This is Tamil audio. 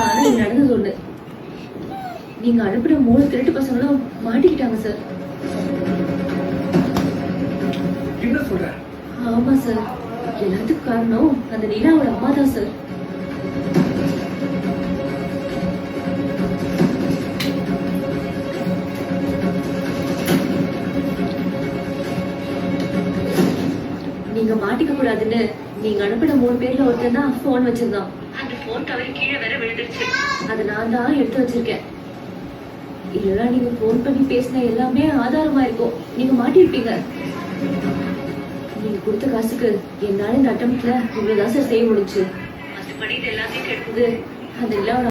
ஆனா இது நடந்தது ஒண்ணு. நீங்க அனுப்புற 3 திருட்டு பசங்களும் மாட்டிக்கிட்டாங்க சார். என்ன சொல்ற? ஆமா சார், எல்லாத்துக்கும் காரணம் அந்த நிலாவோட அம்மா தான் சார். நீங்க மாட்டிக்க கூடாதுன்னு நீங்க அனுப்பின 3 பேர்ல ஒருத்தன் தான் போன் வச்சிருந்தான். அந்த போன் தவறி கீழே வேற விழுந்துருச்சு. அதை நான் தான் எடுத்து வச்சிருக்கேன். இல்லைன்னா நீங்க போன் பண்ணி பேசின எல்லாமே ஆதாரமா இருக்கும். நீங்க மாட்டிருப்பீங்க. நீங்க கொடுத்த காசுக்கு என்னால இந்த அட்டம்ல இவ்வளவுதான் சார் செய்ய முடிஞ்சு. மற்றபடி இது எல்லாத்தையும் கெடுத்தது அந்த நிலாவோட